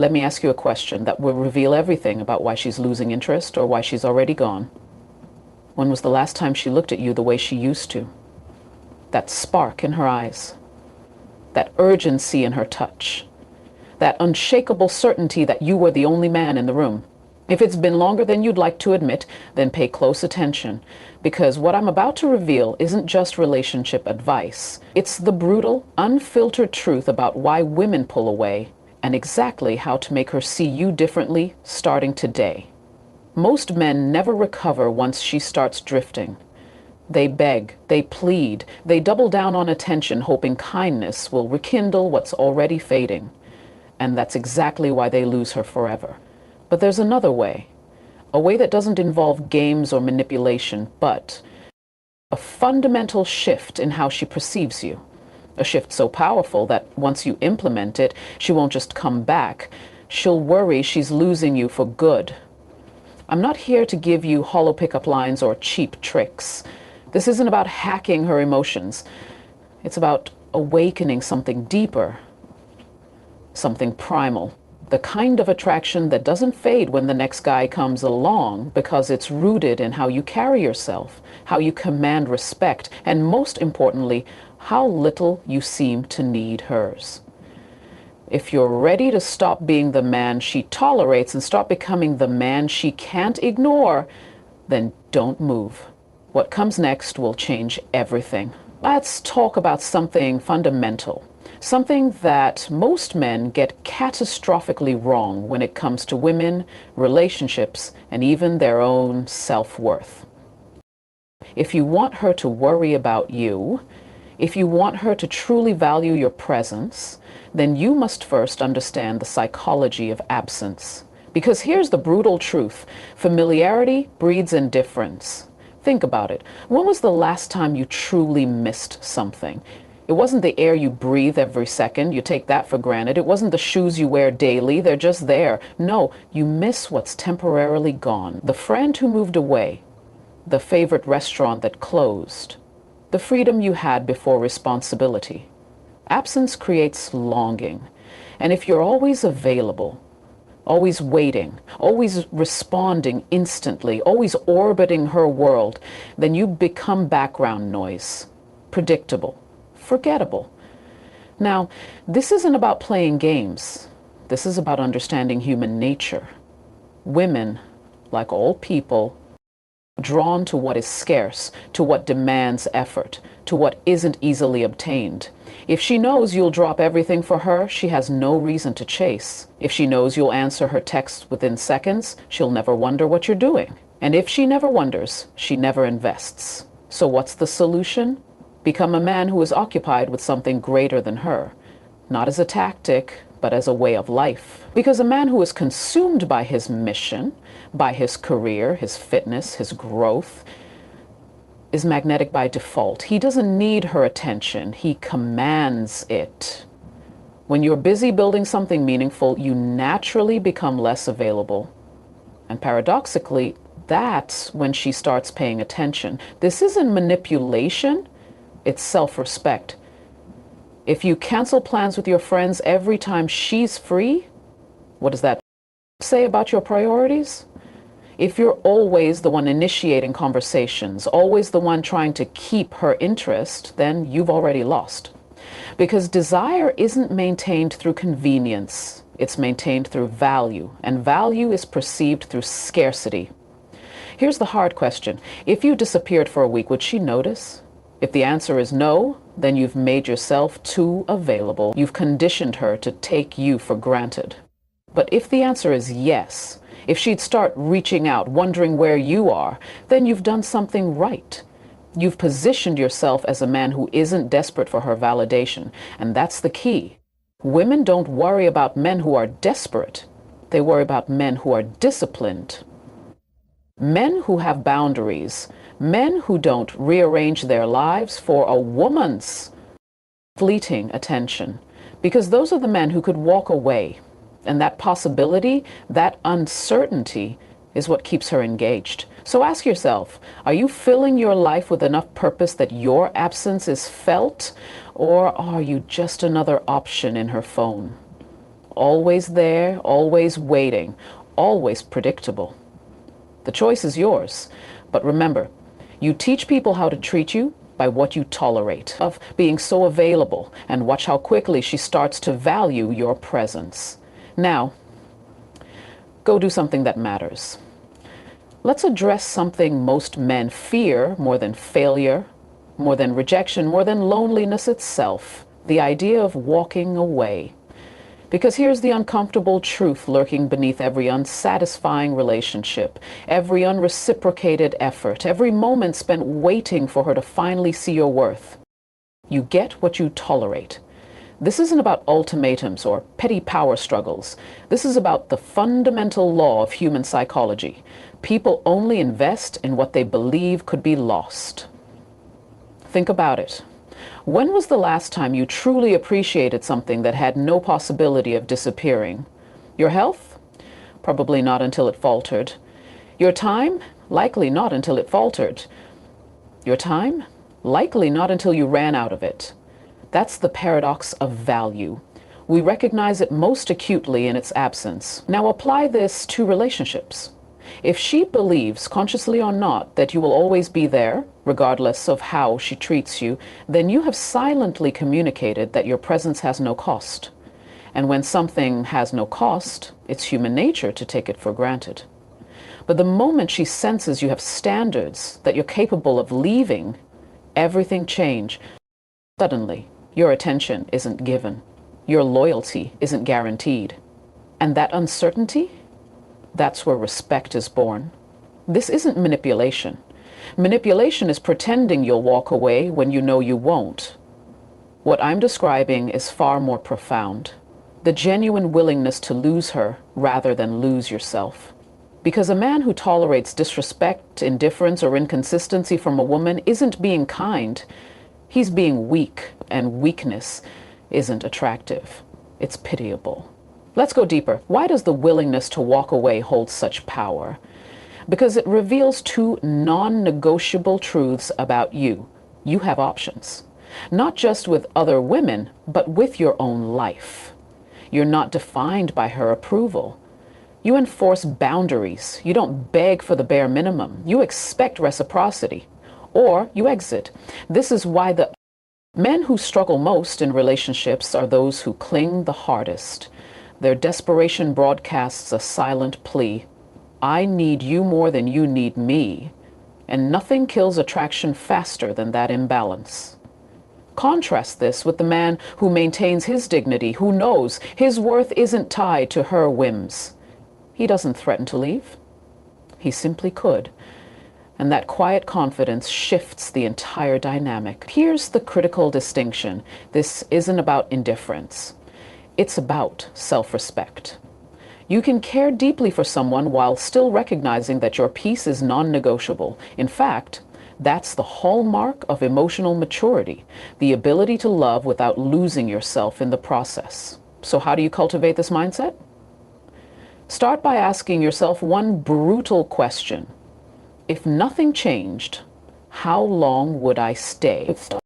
Let me ask you a question that will reveal everything about why she's losing interest or why she's already gone. When was the last time she looked at you the way she used to? That spark in her eyes, that urgency in her touch, that unshakable certainty that you were the only man in the room. If it's been longer than you'd like to admit, then pay close attention, because what I'm about to reveal isn't just relationship advice. It's the brutal, unfiltered truth about why women pull away and exactly how to make her see you differently starting today. Most men never recover once she starts drifting. They beg, they plead, they double down on attention, hoping kindness will rekindle what's already fading. And that's exactly why they lose her forever. But there's another way, a way that doesn't involve games or manipulation, but a fundamental shift in how she perceives you. A shift so powerful that once you implement it, she won't just come back. She'll worry she's losing you for good. I'm not here to give you hollow pickup lines or cheap tricks. This isn't about hacking her emotions. It's about awakening something deeper, something primal. The kind of attraction that doesn't fade when the next guy comes along, because it's rooted in how you carry yourself, how you command respect, and most importantly, how little you seem to need hers. If you're ready to stop being the man she tolerates and start becoming the man she can't ignore, then don't move. What comes next will change everything. Let's talk about something fundamental. Something that most men get catastrophically wrong when it comes to women, relationships, and even their own self-worth. If you want her to worry about you, if you want her to truly value your presence, then you must first understand the psychology of absence. Because here's the brutal truth: familiarity breeds indifference. Think about it. When was the last time you truly missed something? It wasn't the air you breathe every second. You take that for granted. It wasn't the shoes you wear daily. They're just there. No, you miss what's temporarily gone. The friend who moved away, the favorite restaurant that closed, the freedom you had before responsibility. Absence creates longing. And if you're always available, always waiting, always responding instantly, always orbiting her world, then you become background noise, predictable, forgettable. Now, this isn't about playing games. This is about understanding human nature. Women, like all people, drawn to what is scarce, to what demands effort, to what isn't easily obtained. If she knows you'll drop everything for her, she has no reason to chase. If she knows you'll answer her texts within seconds, she'll never wonder what you're doing. And if she never wonders, she never invests. So what's the solution? Become a man who is occupied with something greater than her, not as a tactic, but as a way of life. Because a man who is consumed by his mission, by his career, his fitness, his growth, is magnetic by default. He doesn't need her attention. He commands it. When you're busy building something meaningful, you naturally become less available. And paradoxically, that's when she starts paying attention. This isn't manipulation. It's self-respect. If you cancel plans with your friends every time she's free, what does that say about your priorities? If you're always the one initiating conversations, always the one trying to keep her interest, then you've already lost. Because desire isn't maintained through convenience. It's maintained through value, and value is perceived through scarcity. Here's the hard question. If you disappeared for a week, would she notice? If the answer is no, then you've made yourself too available. You've conditioned her to take you for granted. But if the answer is yes, if she'd start reaching out, wondering where you are, then you've done something right. You've positioned yourself as a man who isn't desperate for her validation, and that's the key. Women don't worry about men who are desperate. They worry about men who are disciplined. Men who have boundaries. Men who don't rearrange their lives for a woman's fleeting attention. Because those are the men who could walk away. And that possibility, that uncertainty, is what keeps her engaged. So ask yourself, are you filling your life with enough purpose that your absence is felt? Or are you just another option in her phone? always there, always waiting, always predictable. The choice is yours. But remember, you teach people how to treat you by what you tolerate, of being so available, and watch how quickly she starts to value your presence. Now, go do something that matters. Let's address something most men fear more than failure, more than rejection, more than loneliness itself, the idea of walking away. Because here's the uncomfortable truth lurking beneath every unsatisfying relationship, every unreciprocated effort, every moment spent waiting for her to finally see your worth. You get what you tolerate. This isn't about ultimatums or petty power struggles. This is about the fundamental law of human psychology. People only invest in what they believe could be lost. Think about it. When was the last time you truly appreciated something that had no possibility of disappearing? Your health? Probably not until it faltered. Your time? Likely not until it faltered. Your time? Likely not until you ran out of it. That's the paradox of value. We recognize it most acutely in its absence. Now apply this to relationships. If she believes, consciously or not, that you will always be there, regardless of how she treats you, then you have silently communicated that your presence has no cost. And when something has no cost, it's human nature to take it for granted. But the moment she senses you have standards, that you're capable of leaving, everything changes. Suddenly, your attention isn't given. Your loyalty isn't guaranteed. And that uncertainty? That's where respect is born. This isn't manipulation. Manipulation is pretending you'll walk away when you know you won't. What I'm describing is far more profound. The genuine willingness to lose her rather than lose yourself. Because a man who tolerates disrespect, indifference, or inconsistency from a woman isn't being kind. He's being weak, and weakness isn't attractive. It's pitiable. Let's go deeper. Why does the willingness to walk away hold such power? Because it reveals two non-negotiable truths about you. You have options. Not just with other women, but with your own life. You're not defined by her approval. You enforce boundaries. You don't beg for the bare minimum. You expect reciprocity. Or you exit. This is why the men who struggle most in relationships are those who cling the hardest. Their desperation broadcasts a silent plea. I need you more than you need me. And nothing kills attraction faster than that imbalance. Contrast this with the man who maintains his dignity, who knows his worth isn't tied to her whims. He doesn't threaten to leave. He simply could. And that quiet confidence shifts the entire dynamic. Here's the critical distinction. This isn't about indifference. It's about self-respect. You can care deeply for someone while still recognizing that your peace is non-negotiable. In fact, that's the hallmark of emotional maturity, the ability to love without losing yourself in the process. So how do you cultivate this mindset? Start by asking yourself one brutal question. If nothing changed, how long would I stay? If the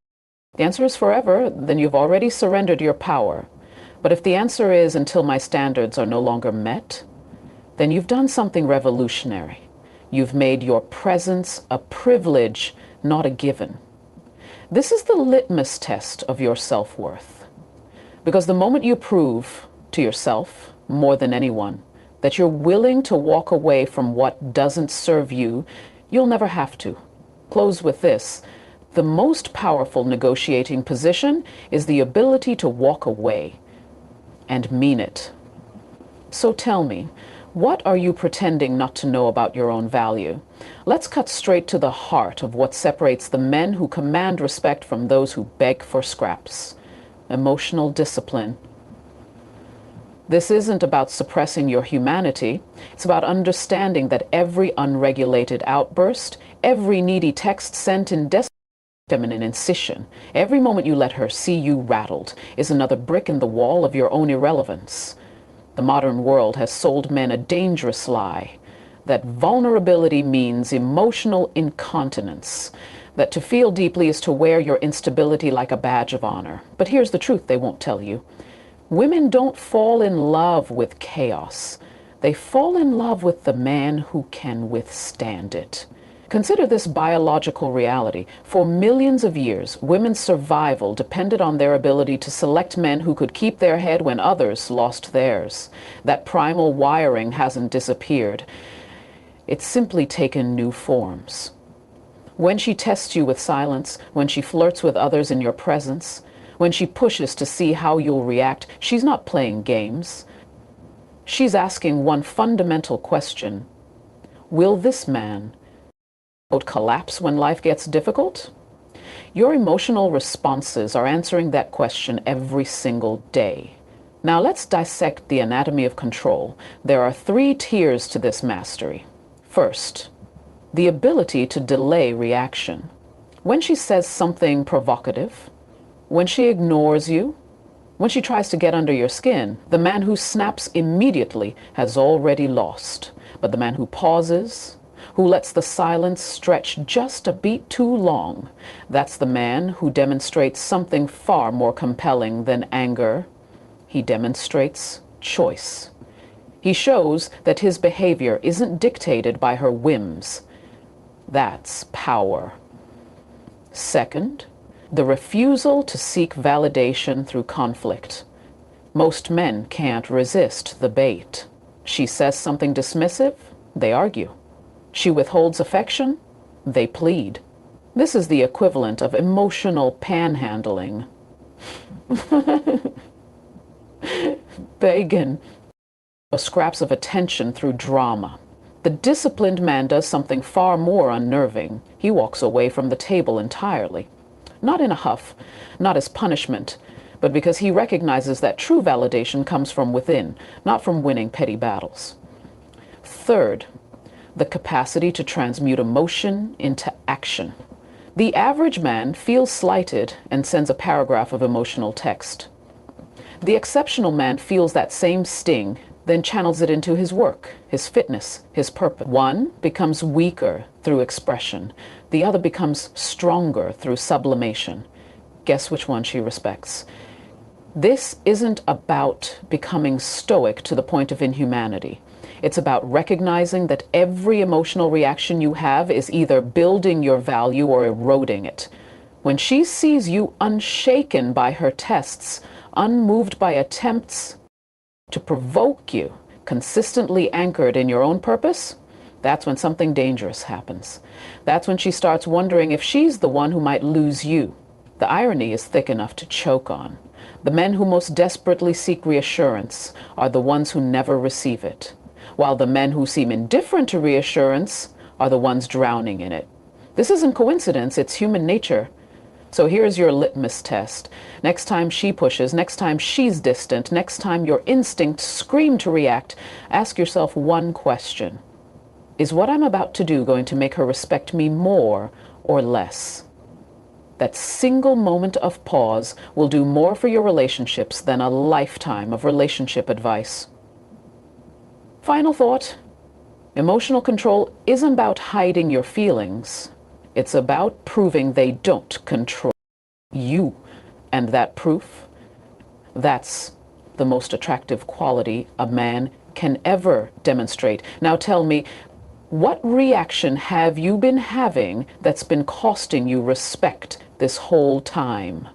answer is forever, then you've already surrendered your power. But if the answer is until my standards are no longer met, then you've done something revolutionary. You've made your presence a privilege, not a given. This is the litmus test of your self-worth. Because the moment you prove to yourself, more than anyone, that you're willing to walk away from what doesn't serve you, you'll never have to. Close with this. The most powerful negotiating position is the ability to walk away. And mean it. So tell me, what are you pretending not to know about your own value? Let's cut straight to the heart of what separates the men who command respect from those who beg for scraps. Emotional discipline. This isn't about suppressing your humanity. It's about understanding that every unregulated outburst, every needy text sent in feminine incision, every moment you let her see you rattled, is another brick in the wall of your own irrelevance. The modern world has sold men a dangerous lie, that vulnerability means emotional incontinence, that to feel deeply is to wear your instability like a badge of honor. But here's the truth they won't tell you. Women don't fall in love with chaos. They fall in love with the man who can withstand it. Consider this biological reality. For millions of years, women's survival depended on their ability to select men who could keep their head when others lost theirs. That primal wiring hasn't disappeared. It's simply taken new forms. When she tests you with silence, when she flirts with others in your presence, when she pushes to see how you'll react, she's not playing games. She's asking one fundamental question. Will this man collapse when life gets difficult? Your emotional responses are answering that question every single day. Now let's dissect the anatomy of control. There are 3 tiers to this mastery. First, the ability to delay reaction. When she says something provocative, when she ignores you, when she tries to get under your skin, the man who snaps immediately has already lost. But the man who pauses, who lets the silence stretch just a beat too long, that's the man who demonstrates something far more compelling than anger. He demonstrates choice. He shows that his behavior isn't dictated by her whims. That's power. Second, the refusal to seek validation through conflict. Most men can't resist the bait. She says something dismissive, they argue. She withholds affection, they plead. This is the equivalent of emotional panhandling. Begging for scraps of attention through drama. The disciplined man does something far more unnerving. He walks away from the table entirely. Not in a huff, not as punishment, but because he recognizes that true validation comes from within, not from winning petty battles. Third, the capacity to transmute emotion into action. The average man feels slighted and sends a paragraph of emotional text. The exceptional man feels that same sting, then channels it into his work, his fitness, his purpose. One becomes weaker through expression. The other becomes stronger through sublimation. Guess which one she respects? This isn't about becoming stoic to the point of inhumanity. It's about recognizing that every emotional reaction you have is either building your value or eroding it. When she sees you unshaken by her tests, unmoved by attempts to provoke you, consistently anchored in your own purpose, that's when something dangerous happens. That's when she starts wondering if she's the one who might lose you. The irony is thick enough to choke on. The men who most desperately seek reassurance are the ones who never receive it, while the men who seem indifferent to reassurance are the ones drowning in it. This isn't coincidence, it's human nature. So here's your litmus test. Next time she pushes, next time she's distant, next time your instincts scream to react, ask yourself one question. Is what I'm about to do going to make her respect me more or less? That single moment of pause will do more for your relationships than a lifetime of relationship advice. Final thought. Emotional control isn't about hiding your feelings. It's about proving they don't control you. And that proof, that's the most attractive quality a man can ever demonstrate. Now tell me, what reaction have you been having that's been costing you respect this whole time?